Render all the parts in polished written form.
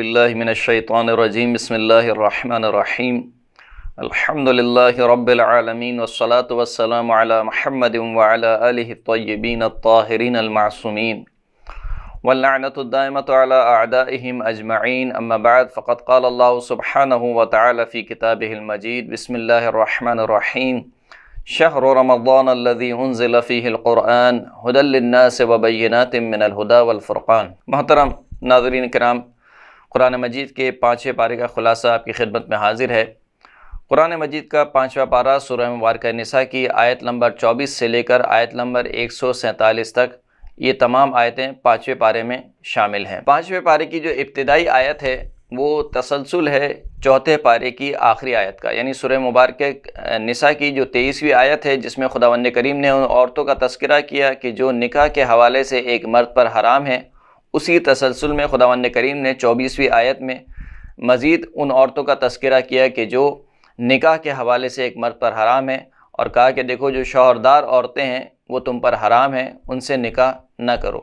باللہ من الشیطان الرجیم بسم اللہ الرحمن الرحیم الحمد للہ رب العالمین والصلاة والسلام علی محمد وعلی آلہ الطیبین الطاہرین المعصومین واللعنۃ الدائمۃ علی اعدائہم اجمعین اما بعد فقد قال اللہ سبحانہ وتعالی فی کتابہ المجید بسم اللہ الرحمن الرحیم شہر رمضان الذی انزل فیہ القرآن ھدی للناس وبینات من الھدی والفرقان۔ محترم ناظرین کرام، قرآن مجید کے 5ویں پارے کا خلاصہ آپ کی خدمت میں حاضر ہے۔ قرآن مجید کا 5واں پارہ سورہ مبارکہ نساء کی آیت نمبر 24 سے لے کر آیت نمبر 147 تک، یہ تمام آیتیں 5ویں پارے میں شامل ہیں۔ 5ویں پارے کی جو ابتدائی آیت ہے وہ تسلسل ہے 4تھے پارے کی آخری آیت کا، یعنی سورہ مبارکہ نساء کی جو 23ویں آیت ہے جس میں خداوند کریم نے ان عورتوں کا تذکرہ کیا کہ جو نکاح کے حوالے سے ایک مرد پر حرام ہے، اسی تسلسل میں خداوند کریم نے 24ویں آیت میں مزید ان عورتوں کا تذکرہ کیا کہ جو نکاح کے حوالے سے ایک مرد پر حرام ہے، اور کہا کہ دیکھو جو شوہردار عورتیں ہیں وہ تم پر حرام ہیں، ان سے نکاح نہ کرو۔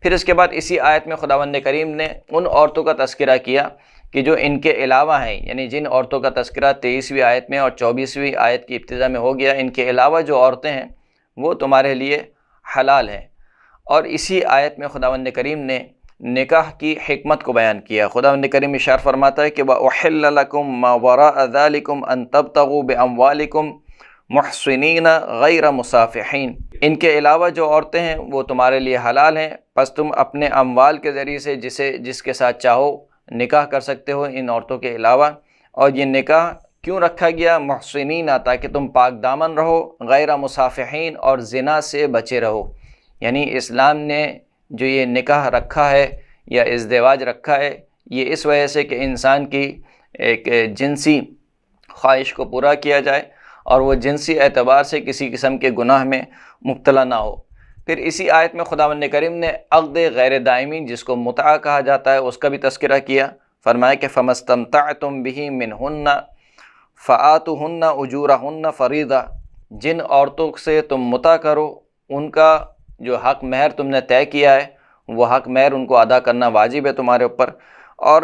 پھر اس کے بعد اسی آیت میں خداوند کریم نے ان عورتوں کا تذکرہ کیا کہ جو ان کے علاوہ ہیں، یعنی جن عورتوں کا تذکرہ 23ویں آیت میں اور 24ویں آیت کی ابتدا میں ہو گیا، ان کے علاوہ جو عورتیں ہیں وہ تمہارے لیے حلال ہیں۔ اور اسی آیت میں خداوند کریم نے نکاح کی حکمت کو بیان کیا۔ خداوند کریم ارشاد فرماتا ہے کہ وَأُحِلَّ لَكُم مَّا وَرَاءَ ذَلِكُمْ أَن تَبْتَغُوا بِأَمْوَالِكُمْ مُحْصِنِينَ غَيْرَ مُسَافِحِينَ۔ ان کے علاوہ جو عورتیں ہیں وہ تمہارے لیے حلال ہیں، پس تم اپنے اموال کے ذریعے سے جس کے ساتھ چاہو نکاح کر سکتے ہو ان عورتوں کے علاوہ۔ اور یہ نکاح کیوں رکھا گیا؟ محسنین، تاکہ تم پاک دامن رہو، غیر مصافحین، اور زنا سے بچے رہو۔ یعنی اسلام نے جو یہ نکاح رکھا ہے یا ازدواج رکھا ہے، یہ اس وجہ سے کہ انسان کی ایک جنسی خواہش کو پورا کیا جائے اور وہ جنسی اعتبار سے کسی قسم کے گناہ میں مبتلا نہ ہو۔ پھر اسی آیت میں خداوند کریم نے عقد غیر دائمی، جس کو متعہ کہا جاتا ہے، اس کا بھی تذکرہ کیا۔ فرمایا کہ فَمَسْتَمْتَعْتُمْ بِهِ مِنْهُنَّ فَآتُوهُنَّ أُجُورَهُنَّ فَرِيضَةً۔ جن عورتوں سے تم متعہ کرو، ان کا جو حق مہر تم نے طے کیا ہے وہ حق مہر ان کو ادا کرنا واجب ہے تمہارے اوپر، اور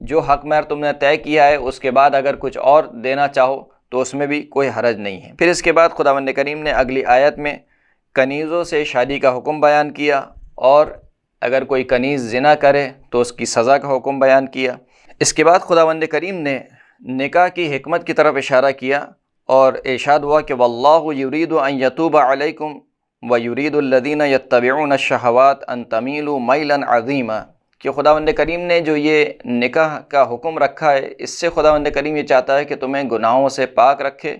جو حق مہر تم نے طے کیا ہے اس کے بعد اگر کچھ اور دینا چاہو تو اس میں بھی کوئی حرج نہیں ہے۔ پھر اس کے بعد خداوند کریم نے اگلی آیت میں کنیزوں سے شادی کا حکم بیان کیا، اور اگر کوئی کنیز زنا کرے تو اس کی سزا کا حکم بیان کیا۔ اس کے بعد خداوند کریم نے نکاح کی حکمت کی طرف اشارہ کیا اور ارشاد ہوا کہ واللہ یرید ان یتوب علیکم ویرید الذین یتبعون الشہوات ان تمیلوا میلا عظیما، کہ خداوند کریم نے جو یہ نکاح کا حکم رکھا ہے، اس سے خداوند کریم یہ چاہتا ہے کہ تمہیں گناہوں سے پاک رکھے،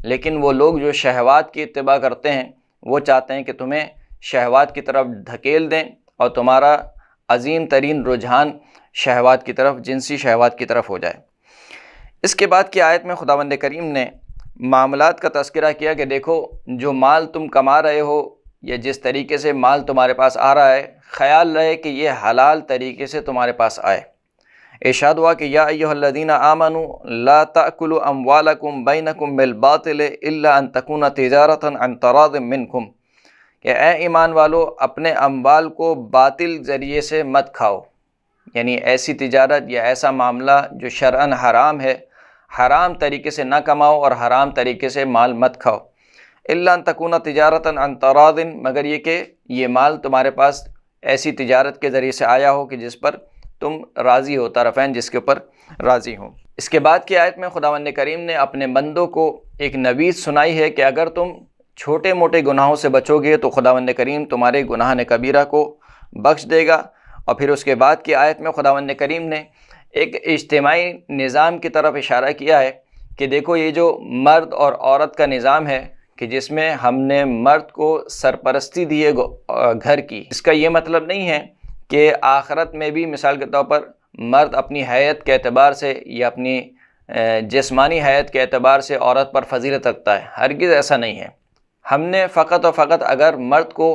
لیکن وہ لوگ جو شہوات کی اتباع کرتے ہیں وہ چاہتے ہیں کہ تمہیں شہوات کی طرف دھکیل دیں اور تمہارا عظیم ترین رجحان شہوات کی طرف، جنسی شہوات کی طرف ہو جائے۔ اس کے بعد کی آیت میں خداوند کریم نے معاملات کا تذکرہ کیا کہ دیکھو جو مال تم کما رہے ہو یا جس طریقے سے مال تمہارے پاس آ رہا ہے، خیال رہے کہ یہ حلال طریقے سے تمہارے پاس آئے۔ ارشاد ہوا کہ یا ایھا الذین آمنوا لا تأکلوا اموالکم بینکم بالباطل الا ان تکون تجارۃ عن تراض منکم، کہ اے ایمان والو اپنے اموال کو باطل ذریعے سے مت کھاؤ، یعنی ایسی تجارت یا ایسا معاملہ جو شرعاً حرام ہے، حرام طریقے سے نہ کماؤ اور حرام طریقے سے مال مت کھاؤ۔ الا ان تکون تجارۃ عن تراض، مگر یہ کہ یہ مال تمہارے پاس ایسی تجارت کے ذریعے سے آیا ہو کہ جس پر تم راضی ہو، طرفین جس کے اوپر راضی ہوں۔ اس کے بعد کی آیت میں خداوند کریم نے اپنے بندوں کو ایک نوید سنائی ہے کہ اگر تم چھوٹے موٹے گناہوں سے بچو گے تو خداوند کریم تمہارے گناہ کبیرہ کو بخش دے گا۔ اور پھر اس کے بعد کی آیت میں خداوند کریم نے ایک اجتماعی نظام کی طرف اشارہ کیا ہے کہ دیکھو یہ جو مرد اور عورت کا نظام ہے کہ جس میں ہم نے مرد کو سرپرستی دی ہے گھر کی، اس کا یہ مطلب نہیں ہے کہ آخرت میں بھی مثال کے طور پر مرد اپنی حیت کے اعتبار سے یا اپنی جسمانی حیت کے اعتبار سے عورت پر فضیلت رکھتا ہے، ہرگز ایسا نہیں ہے۔ ہم نے فقط و فقط اگر مرد کو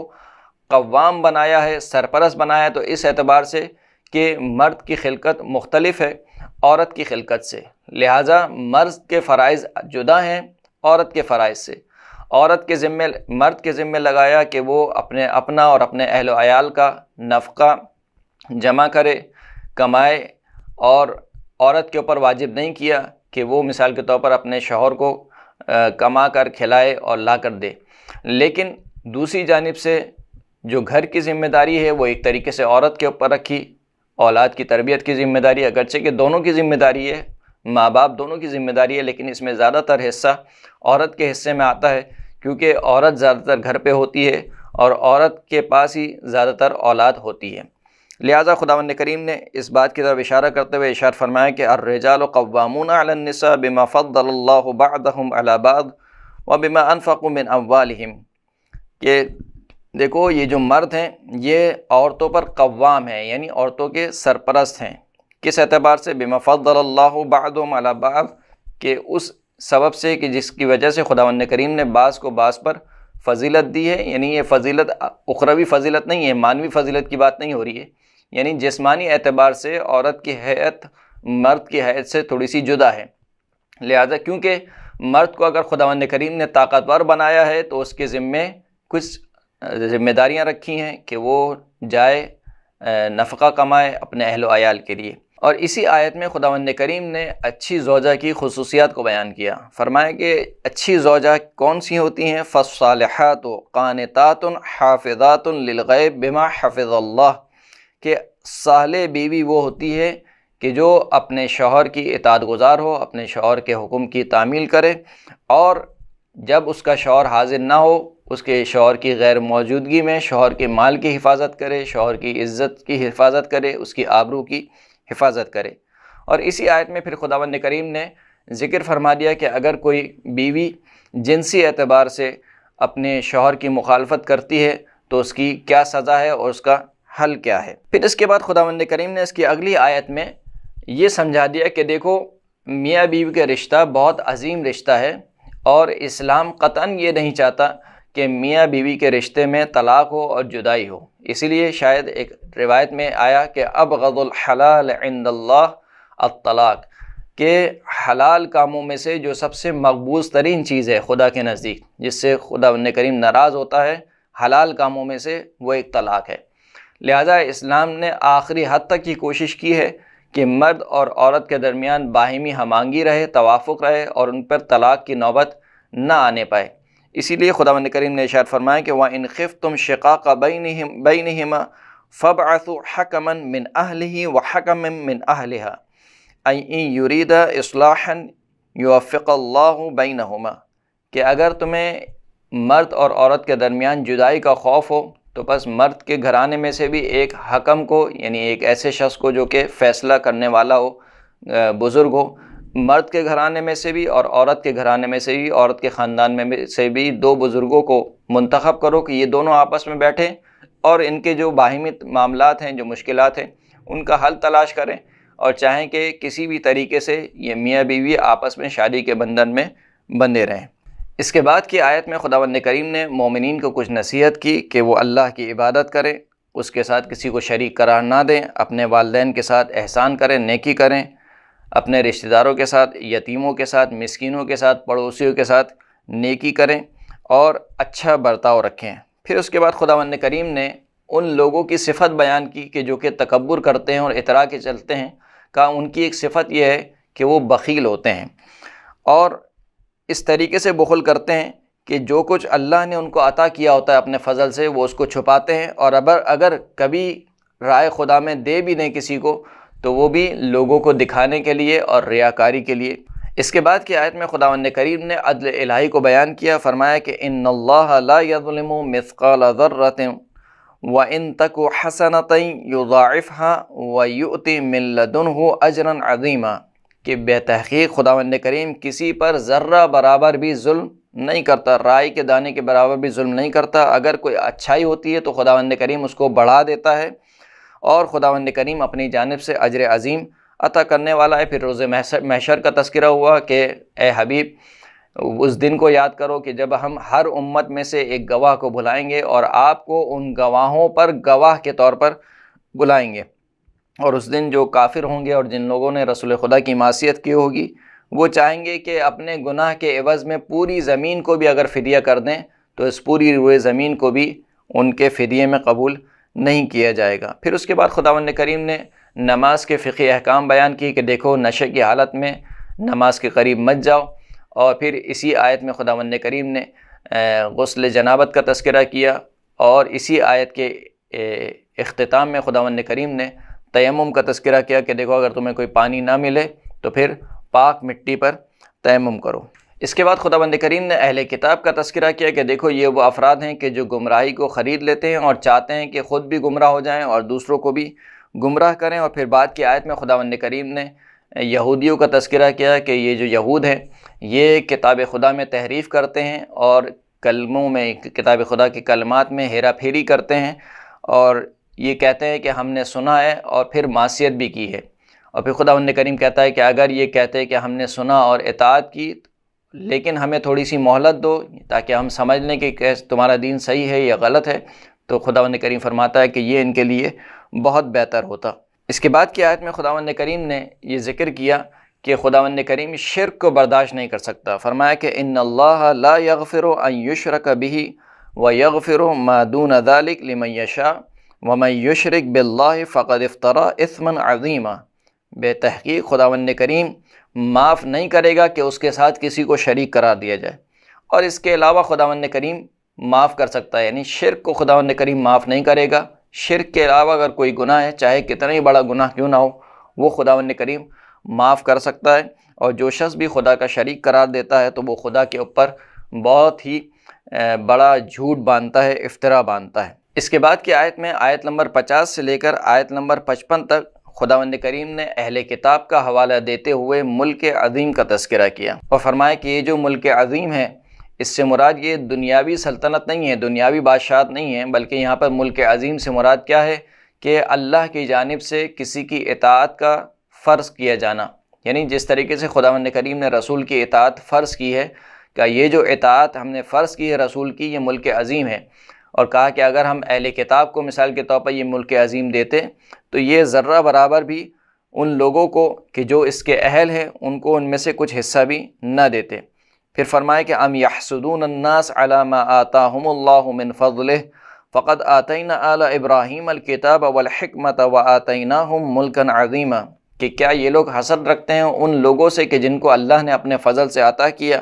قوام بنایا ہے، سرپرست بنایا ہے، تو اس اعتبار سے کہ مرد کی خلقت مختلف ہے عورت کی خلقت سے، لہٰذا مرد کے فرائض جدا ہیں عورت کے فرائض سے۔ عورت کے ذمے، مرد کے ذمے لگایا کہ وہ اپنا اور اپنے اہل و عیال کا نفقہ جمع کرے، کمائے اور عورت کے اوپر واجب نہیں کیا کہ وہ مثال کے طور پر اپنے شوہر کو کما کر کھلائے اور لا کر دے، لیکن دوسری جانب سے جو گھر کی ذمہ داری ہے وہ ایک طریقے سے عورت کے اوپر رکھی، اولاد کی تربیت کی ذمہ داری، اگرچہ کہ دونوں کی ذمہ داری ہے، ماں باپ دونوں کی ذمہ داری ہے، لیکن اس میں زیادہ تر حصہ عورت کے حصے میں آتا ہے، کیونکہ عورت زیادہ تر گھر پہ ہوتی ہے اور عورت کے پاس ہی زیادہ تر اولاد ہوتی ہے۔ لہٰذا خداوند کریم نے اس بات کی طرف اشارہ کرتے ہوئے ارشاد فرمایا کہ الرجال قوامون علی النساء بما فضل اللہ بعضهم علی بعض وبما انفقوا من اموالہم، کہ دیکھو یہ جو مرد ہیں یہ عورتوں پر قوام ہیں، یعنی عورتوں کے سرپرست ہیں۔ کس اعتبار سے؟ بما فضل اللہ بعضهم علی بعض، کہ اس سبب سے کہ جس کی وجہ سے خداوند کریم نے بعض کو بعض پر فضیلت دی ہے، یعنی یہ فضیلت اخروی فضیلت نہیں ہے، مانوی فضیلت کی بات نہیں ہو رہی ہے، یعنی جسمانی اعتبار سے عورت کی حیت مرد کی حیت سے تھوڑی سی جدا ہے۔ لہذا کیونکہ مرد کو اگر خداوند کریم نے طاقتور بنایا ہے تو اس کے ذمے کچھ ذمہ داریاں رکھی ہیں کہ وہ جائے نفقہ کمائے اپنے اہل و عیال کے لیے۔ اور اسی آیت میں خداوند کریم نے اچھی زوجہ کی خصوصیات کو بیان کیا، فرمایا کہ اچھی زوجہ کون سی ہوتی ہیں؟ فالصالحات قانتات حافظات للغیب بما حفظ اللہ، کہ صالح بیوی وہ ہوتی ہے کہ جو اپنے شوہر کی اطاعت گزار ہو، اپنے شوہر کے حکم کی تعمیل کرے، اور جب اس کا شوہر حاضر نہ ہو اس کے شوہر کی غیر موجودگی میں شوہر کے مال کی حفاظت کرے، شوہر کی عزت کی حفاظت کرے، اس کی آبرو کی حفاظت کرے۔ اور اسی آیت میں پھر خداوند کریم نے ذکر فرما دیا کہ اگر کوئی بیوی جنسی اعتبار سے اپنے شوہر کی مخالفت کرتی ہے تو اس کی کیا سزا ہے اور اس کا حل کیا ہے۔ پھر اس کے بعد خداوند کریم نے اس کی اگلی آیت میں یہ سمجھا دیا کہ دیکھو میاں بیوی کا رشتہ بہت عظیم رشتہ ہے، اور اسلام قطعاً یہ نہیں چاہتا کہ میاں بیوی کے رشتے میں طلاق ہو اور جدائی ہو۔ اسی لیے شاید ایک روایت میں آیا کہ ابغض الحلال عند اللہ الطلاق، کہ حلال کاموں میں سے جو سب سے مقبوض ترین چیز ہے خدا کے نزدیک، جس سے خداوند کریم ناراض ہوتا ہے، حلال کاموں میں سے وہ ایک طلاق ہے۔ لہذا اسلام نے آخری حد تک کی کوشش کی ہے کہ مرد اور عورت کے درمیان باہمی ہم آہنگی رہے، توافق رہے، اور ان پر طلاق کی نوبت نہ آنے پائے۔ اسی لیے خداوند کریم نے ارشاد فرمایا کہ وَإِنْ خِفْتُمْ شِقَاقَ بَيْنِهِمَا فَابْعَثُوا حَكَمًا مِّنْ أَهْلِهِ وَحَكَمًا مِّنْ أَهْلِهَا إِنْ يُرِيدَ إِصْلَاحًا يُوَفِّقَ اللَّهُ بَيْنَهُمَا، کہ اگر تمہیں مرد اور عورت کے درمیان جدائی کا خوف ہو تو بس مرد کے گھرانے میں سے بھی ایک حکم کو، یعنی ایک ایسے شخص کو جو کہ فیصلہ کرنے والا ہو، بزرگ ہو، مرد کے گھرانے میں سے بھی اور عورت کے گھرانے میں سے بھی، عورت کے خاندان میں سے بھی دو بزرگوں کو منتخب کرو کہ یہ دونوں آپس میں بیٹھیں اور ان کے جو باہمی معاملات ہیں، جو مشکلات ہیں، ان کا حل تلاش کریں، اور چاہیں کہ کسی بھی طریقے سے یہ میاں بیوی آپس میں شادی کے بندھن میں بندھے رہیں۔ اس کے بعد کی آیت میں خداوند کریم نے مومنین کو کچھ نصیحت کی کہ وہ اللہ کی عبادت کریں، اس کے ساتھ کسی کو شریک قرار نہ دیں، اپنے والدین کے ساتھ احسان کریں، نیکی کریں، اپنے رشتہ داروں کے ساتھ، یتیموں کے ساتھ، مسکینوں کے ساتھ، پڑوسیوں کے ساتھ نیکی کریں اور اچھا برتاؤ رکھیں۔ پھر اس کے بعد خداوند کریم نے ان لوگوں کی صفت بیان کی کہ جو کہ تکبر کرتے ہیں اور اطراء کے چلتے ہیں، کہا ان کی ایک صفت یہ ہے کہ وہ بخیل ہوتے ہیں، اور اس طریقے سے بخل کرتے ہیں کہ جو کچھ اللہ نے ان کو عطا کیا ہوتا ہے اپنے فضل سے وہ اس کو چھپاتے ہیں، اور اگر کبھی رائے خدا میں دے بھی دیں کسی کو تو وہ بھی لوگوں کو دکھانے کے لیے اور ریاکاری کے لیے۔ اس کے بعد کی آیت میں خداوند کریم نے عدل الہی کو بیان کیا، فرمایا کہ ان اللہ لا یظلم مثقال ذرۃ وان تک حسنۃ یضاعفها ویؤت من لدنہ اجرا عظیما، کہ بے تحقیق خداوند کریم کسی پر ذرہ برابر بھی ظلم نہیں کرتا، رائی کے دانے کے برابر بھی ظلم نہیں کرتا۔ اگر کوئی اچھائی ہوتی ہے تو خداوند کریم اس کو بڑھا دیتا ہے، اور خداوند کریم اپنی جانب سے اجر عظیم عطا کرنے والا ہے۔ پھر روز محشر کا تذکرہ ہوا کہ اے حبیب اس دن کو یاد کرو کہ جب ہم ہر امت میں سے ایک گواہ کو بلائیں گے اور آپ کو ان گواہوں پر گواہ کے طور پر بلائیں گے، اور اس دن جو کافر ہوں گے اور جن لوگوں نے رسول خدا کی معصیت کی ہوگی وہ چاہیں گے کہ اپنے گناہ کے عوض میں پوری زمین کو بھی اگر فدیہ کر دیں تو اس پوری روئے زمین کو بھی ان کے فدیے میں قبول نہیں کیا جائے گا۔ پھر اس کے بعد خداوند کریم نے نماز کے فقہی احکام بیان کی کہ دیکھو نشے کی حالت میں نماز کے قریب مت جاؤ، اور پھر اسی آیت میں خداوند کریم نے غسل جنابت کا تذکرہ کیا، اور اسی آیت کے اختتام میں خداوند کریم نے تیمم کا تذکرہ کیا کہ دیکھو اگر تمہیں کوئی پانی نہ ملے تو پھر پاک مٹی پر تیمم کرو۔ اس کے بعد خداوند کریم نے اہل کتاب کا تذکرہ کیا کہ دیکھو یہ وہ افراد ہیں کہ جو گمراہی کو خرید لیتے ہیں اور چاہتے ہیں کہ خود بھی گمراہ ہو جائیں اور دوسروں کو بھی گمراہ کریں، اور پھر بعد کی آیت میں خداوند کریم نے یہودیوں کا تذکرہ کیا کہ یہ جو یہود ہیں یہ کتاب خدا میں تحریف کرتے ہیں اور کلموں میں، کتاب خدا کے کلمات میں ہیرا پھیری کرتے ہیں، اور یہ کہتے ہیں کہ ہم نے سنا ہے اور پھر معصیت بھی کی ہے۔ اور پھر خداوند کریم کہتا ہے کہ اگر یہ کہتے ہیں کہ ہم نے سنا اور اطاعت کی لیکن ہمیں تھوڑی سی مہلت دو تاکہ ہم سمجھ لیں کہ تمہارا دین صحیح ہے یا غلط ہے، تو خداوند کریم فرماتا ہے کہ یہ ان کے لیے بہت بہتر ہوتا۔ اس کے بعد کی آیت میں خداوند کریم نے یہ ذکر کیا کہ خداوند کریم شرک کو برداشت نہیں کر سکتا۔ فرمایا کہ ان اللہ لا یغفر ان یشرک بہ ویغفر ما دون ذلک لمن یشاء ومن یشرک باللہ فقد افتری اثما عظیما۔ بے تحقیق خداوند کریم معاف نہیں کرے گا کہ اس کے ساتھ کسی کو شریک قرار دیا جائے، اور اس کے علاوہ خداوند کریم معاف کر سکتا ہے، یعنی شرک کو خداوند کریم معاف نہیں کرے گا۔ شرک کے علاوہ اگر کوئی گناہ ہے، چاہے کتنا ہی بڑا گناہ کیوں نہ ہو، وہ خداوند کریم معاف کر سکتا ہے، اور جو شخص بھی خدا کا شریک قرار دیتا ہے تو وہ خدا کے اوپر بہت ہی بڑا جھوٹ باندھتا ہے، افترا باندھتا ہے۔ اس کے بعد کی آیت میں آیت نمبر 50 سے لے کر آیت نمبر 55 تک خداوند کریم نے اہل کتاب کا حوالہ دیتے ہوئے ملک عظیم کا تذکرہ کیا، اور فرمایا کہ یہ جو ملک عظیم ہے اس سے مراد یہ دنیاوی سلطنت نہیں ہے، دنیاوی بادشاہت نہیں ہے، بلکہ یہاں پر ملک عظیم سے مراد کیا ہے کہ اللہ کی جانب سے کسی کی اطاعت کا فرض کیا جانا، یعنی جس طریقے سے خداوند کریم نے رسول کی اطاعت فرض کی ہے کہ یہ جو اطاعت ہم نے فرض کی ہے رسول کی، یہ ملک عظیم ہے، اور کہا کہ اگر ہم اہل کتاب کو مثال کے طور پر یہ ملک عظیم دیتے تو یہ ذرہ برابر بھی ان لوگوں کو کہ جو اس کے اہل ہیں ان کو ان میں سے کچھ حصہ بھی نہ دیتے۔ پھر فرمایا کہ ام یحسدون الناس علی ما آتاہم اللہ من فضلہ فقد آتینا آل ابراہیم الکتاب والحکمت وآتیناہم ملکا عظیما، کہ کیا یہ لوگ حسد رکھتے ہیں ان لوگوں سے کہ جن کو اللہ نے اپنے فضل سے عطا کیا؟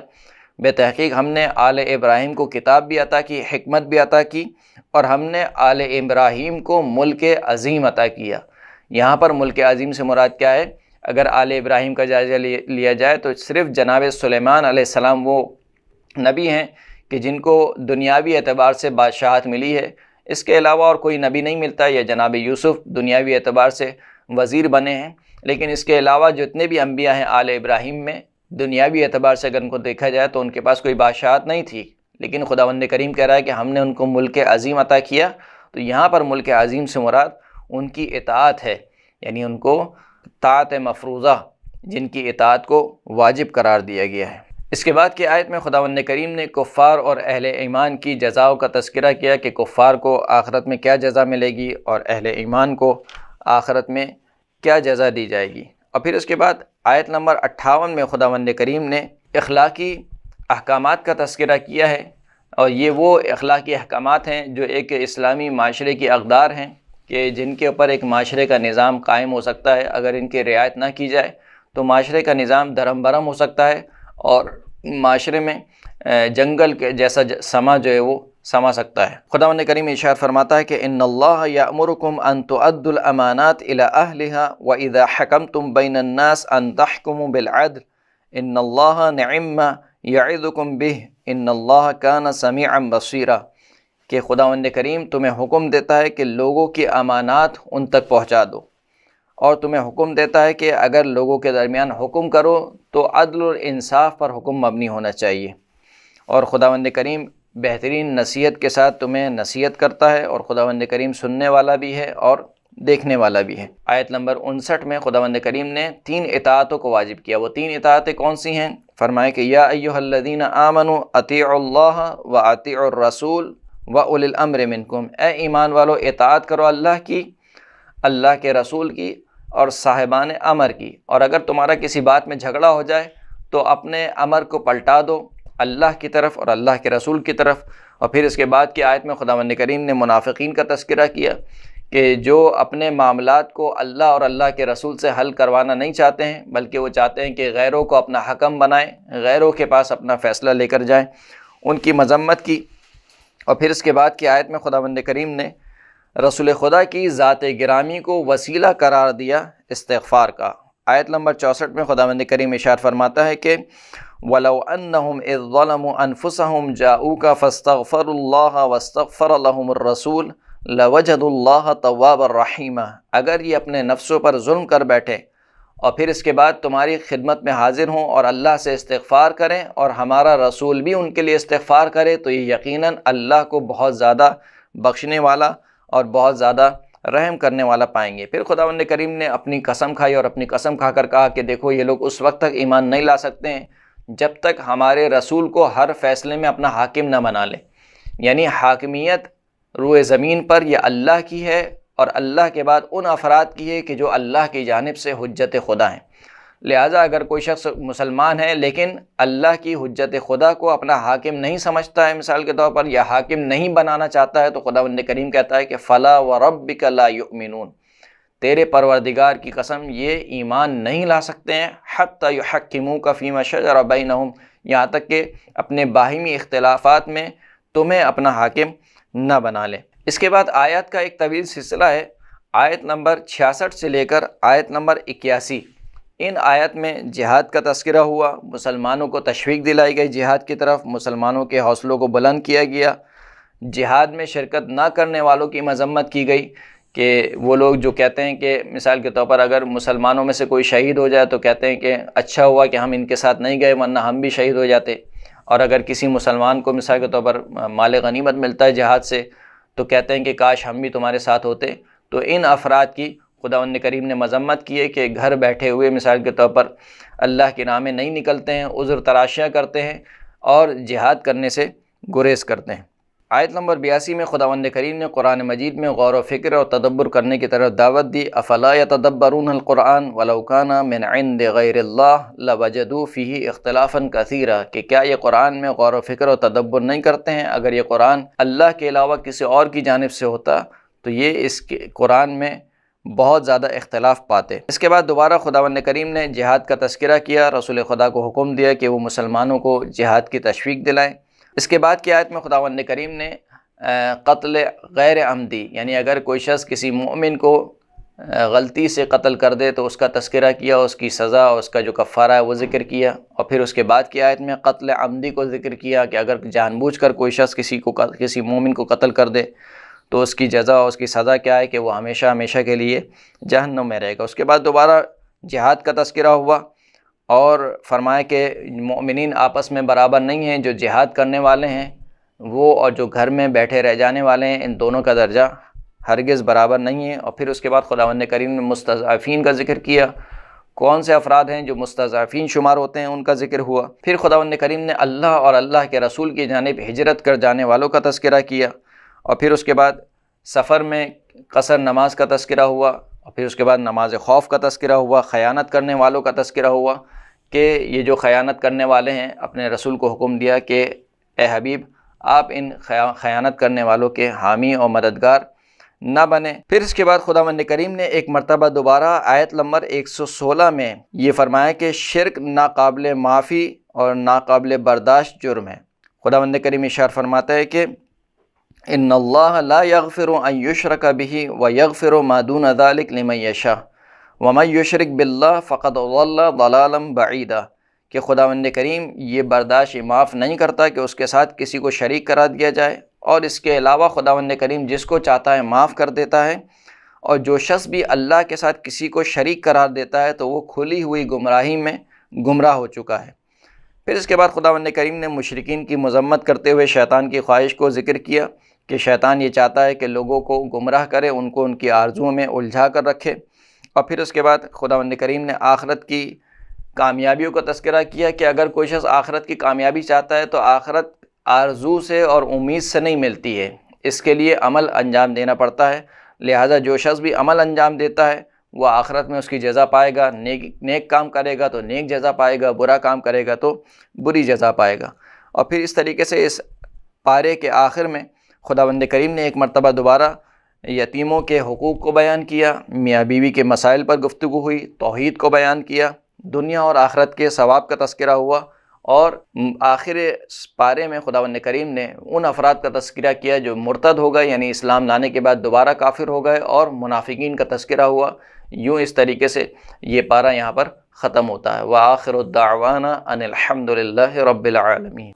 بے تحقیق ہم نے آل ابراہیم کو کتاب بھی عطا کی، حکمت بھی عطا کی، اور ہم نے آل ابراہیم کو ملک عظیم عطا کیا۔ یہاں پر ملک عظیم سے مراد کیا ہے؟ اگر آل ابراہیم کا جائزہ لیا جائے تو صرف جناب سلیمان علیہ السلام وہ نبی ہیں کہ جن کو دنیاوی اعتبار سے بادشاہت ملی ہے، اس کے علاوہ اور کوئی نبی نہیں ملتا، یا جناب یوسف دنیاوی اعتبار سے وزیر بنے ہیں، لیکن اس کے علاوہ جتنے بھی انبیاء ہیں آل ابراہیم میں دنیاوی اعتبار سے اگر ان کو دیکھا جائے تو ان کے پاس کوئی بادشاہت نہیں تھی، لیکن خداوند کریم کہہ رہا ہے کہ ہم نے ان کو ملک عظیم عطا کیا۔ تو یہاں پر ملک عظیم سے مراد ان کی اطاعت ہے، یعنی ان کو طاعت مفروضہ، جن کی اطاعت کو واجب قرار دیا گیا ہے۔ اس کے بعد کی آیت میں خداوند کریم نے کفار اور اہل ایمان کی جزاؤں کا تذکرہ کیا کہ کفار کو آخرت میں کیا جزا ملے گی اور اہل ایمان کو آخرت میں کیا جزا دی جائے گی۔ اور پھر اس کے بعد آیت نمبر 58 میں خداوند کریم نے اخلاقی احکامات کا تذکرہ کیا ہے، اور یہ وہ اخلاقی احکامات ہیں جو ایک اسلامی معاشرے کی اقدار ہیں کہ جن کے اوپر ایک معاشرے کا نظام قائم ہو سکتا ہے۔ اگر ان کی رعایت نہ کی جائے تو معاشرے کا نظام دھرم برہم ہو سکتا ہے، اور معاشرے میں جنگل کے جیسا سما جو ہے وہ سما سکتا ہے۔ خداوند کریم ارشاد فرماتا ہے کہ ان اللہ یأمرکم ان تؤدوا الامانات الی اہلها واذا حکمتم بین الناس ان تحکموا بالعدل ان اللہ نعم ما یعظکم بہ ان اللہ کان سمیعا بصیرا، کہ خداوند کریم تمہیں حکم دیتا ہے کہ لوگوں کی امانات ان تک پہنچا دو، اور تمہیں حکم دیتا ہے کہ اگر لوگوں کے درمیان حکم کرو تو عدل اور انصاف پر حکم مبنی ہونا چاہیے، اور خداوند کریم بہترین نصیحت کے ساتھ تمہیں نصیحت کرتا ہے، اور خداوند کریم سننے والا بھی ہے اور دیکھنے والا بھی ہے۔ آیت نمبر 59 میں خداوند کریم نے 3 اطاعتوں کو واجب کیا۔ وہ 3 اطاعتیں کون سی ہیں؟ فرمایا کہ یا ایھا الذین آمنوا اطیعوا اللہ واطیعوا الرسول واولی الامر منکم، اے ایمان والو اطاعت کرو اللہ کی، اللہ کے رسول کی اور صاحبان امر کی، اور اگر تمہارا کسی بات میں جھگڑا ہو جائے تو اپنے امر کو پلٹا دو اللہ کی طرف اور اللہ کے رسول کی طرف۔ اور پھر اس کے بعد کی آیت میں خداوند کریم نے منافقین کا تذکرہ کیا کہ جو اپنے معاملات کو اللہ اور اللہ کے رسول سے حل کروانا نہیں چاہتے ہیں، بلکہ وہ چاہتے ہیں کہ غیروں کو اپنا حکم بنائیں، غیروں کے پاس اپنا فیصلہ لے کر جائیں، ان کی مذمت کی۔ اور پھر اس کے بعد کی آیت میں خداوند کریم نے رسول خدا کی ذات گرامی کو وسیلہ قرار دیا استغفار کا۔ آیت نمبر 64 میں خداوند کریم ارشاد فرماتا ہے کہ وَلَوْ أَنَّهُمْ إِذ ظَلَمُوا أَنفُسَهُمْ جَاءُوكَ فَاسْتَغْفَرُوا اللَّهَ وَاسْتَغْفَرَ لَهُمُ الرَّسُولُ لَوَجَدُوا اللَّهَ تَوَّابًا رَحِيمًا، اگر یہ اپنے نفسوں پر ظلم کر بیٹھے اور پھر اس کے بعد تمہاری خدمت میں حاضر ہوں اور اللہ سے استغفار کریں اور ہمارا رسول بھی ان کے لیے استغفار کرے، تو یہ یقیناً اللہ کو بہت زیادہ بخشنے والا اور بہت زیادہ رحم کرنے والا پائیں گے۔ پھر خداوند کریم نے اپنی قسم کھائی اور اپنی قسم کھا کر کہا کہ دیکھو یہ لوگ اس وقت تک ایمان نہیں لا سکتے ہیں جب تک ہمارے رسول کو ہر فیصلے میں اپنا حاکم نہ بنا لے، یعنی حاکمیت روئے زمین پر یہ اللہ کی ہے اور اللہ کے بعد ان افراد کی ہے کہ جو اللہ کی جانب سے حجت خدا ہیں۔ لہٰذا اگر کوئی شخص مسلمان ہے لیکن اللہ کی حجت خدا کو اپنا حاکم نہیں سمجھتا ہے مثال کے طور پر، یا حاکم نہیں بنانا چاہتا ہے، تو خداوند کریم کہتا ہے کہ فَلَا وَرَبِّكَ لَا يُؤْمِنُونَ، تیرے پروردگار کی قسم یہ ایمان نہیں لا سکتے ہیں حَتَّى يُحَكِّمُوكَ فِيمَا شَجَرَ بَيْنَهُمْ، یہاں تک کہ اپنے باہمی اختلافات میں تمہیں اپنا حاکم نہ بنا لے۔ اس کے بعد آیات کا ایک طویل سلسلہ ہے، آیت نمبر 66 سے لے کر آیت نمبر 81۔ ان آیت میں جہاد کا تذکرہ ہوا، مسلمانوں کو تشویق دلائی گئی جہاد کی طرف، مسلمانوں کے حوصلوں کو بلند کیا گیا، جہاد میں شرکت نہ کرنے والوں کی مذمت کی گئی کہ وہ لوگ جو کہتے ہیں کہ مثال کے طور پر اگر مسلمانوں میں سے کوئی شہید ہو جائے تو کہتے ہیں کہ اچھا ہوا کہ ہم ان کے ساتھ نہیں گئے ورنہ ہم بھی شہید ہو جاتے، اور اگر کسی مسلمان کو مثال کے طور پر مال غنیمت ملتا ہے جہاد سے تو کہتے ہیں کہ کاش ہم بھی تمہارے ساتھ ہوتے۔ تو ان افراد کی خداوند کریم نے مذمت کی ہے کہ گھر بیٹھے ہوئے مثال کے طور پر اللہ کی راہ میں نہیں نکلتے ہیں، عذر تراشیاں کرتے ہیں اور جہاد کرنے سے گریز کرتے ہیں۔ آیت نمبر 82 میں خداوند کریم نے قرآن مجید میں غور و فکر اور تدبر کرنے کی طرف دعوت دی۔ افلا یتدبرون القرآن ولو کان من عند غیر اللہ لوجدوا فیہ اختلافا کثیرا، کہ کیا یہ قرآن میں غور و فکر اور تدبر نہیں کرتے ہیں؟ اگر یہ قرآن اللہ کے علاوہ کسی اور کی جانب سے ہوتا تو یہ اس کے قرآن میں بہت زیادہ اختلاف پاتے۔ اس کے بعد دوبارہ خداوند کریم نے جہاد کا تذکرہ کیا، رسول خدا کو حکم دیا کہ وہ مسلمانوں کو جہاد کی تشویق دلائیں۔ اس کے بعد کی آیت میں خداوند کریم نے قتل غیر عمدی، یعنی اگر کوئی شخص کسی مومن کو غلطی سے قتل کر دے تو اس کا تذکرہ کیا، اس کی سزا اور اس کا جو کفارہ ہے وہ ذکر کیا، اور پھر اس کے بعد کی آیت میں قتل عمدی کو ذکر کیا کہ اگر جان بوجھ کر کوئی شخص کسی مومن کو قتل کر دے تو اس کی جزا اور اس کی سزا کیا ہے کہ وہ ہمیشہ ہمیشہ کے لیے جہنم میں رہے گا۔ اس کے بعد دوبارہ جہاد کا تذکرہ ہوا اور فرمایا کہ مومنین آپس میں برابر نہیں ہیں، جو جہاد کرنے والے ہیں وہ اور جو گھر میں بیٹھے رہ جانے والے ہیں ان دونوں کا درجہ ہرگز برابر نہیں ہے۔ اور پھر اس کے بعد خداوند کریم نے مستضعفین کا ذکر کیا، کون سے افراد ہیں جو مستضعفین شمار ہوتے ہیں ان کا ذکر ہوا۔ پھر خداوند کریم نے اللہ اور اللہ کے رسول کی جانب ہجرت کر جانے والوں کا تذکرہ کیا، اور پھر اس کے بعد سفر میں قصر نماز کا تذکرہ ہوا، اور پھر اس کے بعد نماز خوف کا تذکرہ ہوا، خیانت کرنے والوں کا تذکرہ ہوا کہ یہ جو خیانت کرنے والے ہیں اپنے رسول کو حکم دیا کہ اے حبیب آپ ان خیانت کرنے والوں کے حامی اور مددگار نہ بنیں۔ پھر اس کے بعد خداوند کریم نے ایک مرتبہ دوبارہ آیت نمبر 116 میں یہ فرمایا کہ شرک ناقابل معافی اور ناقابل برداشت جرم ہے۔ خداوند کریم ارشاد فرماتا ہے کہ ان اللہ لا یغفر ان یشرک بہ ویغفر ما دون ذلک لمن یشاء ومن یشرک باللہ فقد ضل ضلالا بعیدا، کہ خداوند کریم یہ برداشت معاف نہیں کرتا کہ اس کے ساتھ کسی کو شریک قرار دیا جائے، اور اس کے علاوہ خداوند کریم جس کو چاہتا ہے معاف کر دیتا ہے، اور جو شخص بھی اللہ کے ساتھ کسی کو شریک قرار دیتا ہے تو وہ کھلی ہوئی گمراہی میں گمراہ ہو چکا ہے۔ پھر اس کے بعد خداوند کریم نے مشرکین کی مذمت کرتے ہوئے شیطان کی خواہش کو ذکر کیا کہ شیطان یہ چاہتا ہے کہ لوگوں کو گمراہ کرے، ان کو ان کی آرزوؤں میں الجھا کر رکھے۔ اور پھر اس کے بعد خداوند کریم نے آخرت کی کامیابیوں کا تذکرہ کیا کہ اگر کوئی شخص آخرت کی کامیابی چاہتا ہے تو آخرت آرزو سے اور امید سے نہیں ملتی ہے، اس کے لیے عمل انجام دینا پڑتا ہے۔ لہٰذا جو شخص بھی عمل انجام دیتا ہے وہ آخرت میں اس کی جزا پائے گا، نیک کام کرے گا تو نیک جزا پائے گا، برا کام کرے گا تو بری جزا پائے گا۔ اور پھر اس طریقے سے اس پارے کے آخر میں خداوند کریم نے ایک مرتبہ دوبارہ یتیموں کے حقوق کو بیان کیا، میاں بیوی کے مسائل پر گفتگو ہوئی، توحید کو بیان کیا، دنیا اور آخرت کے ثواب کا تذکرہ ہوا، اور آخر پارے میں خداوند کریم نے ان افراد کا تذکرہ کیا جو مرتد ہو گئے، یعنی اسلام لانے کے بعد دوبارہ کافر ہو گئے، اور منافقین کا تذکرہ ہوا۔ یوں اس طریقے سے یہ پارہ یہاں پر ختم ہوتا ہے۔ وآخر الدعوانا ان الحمد للہ رب العالمین۔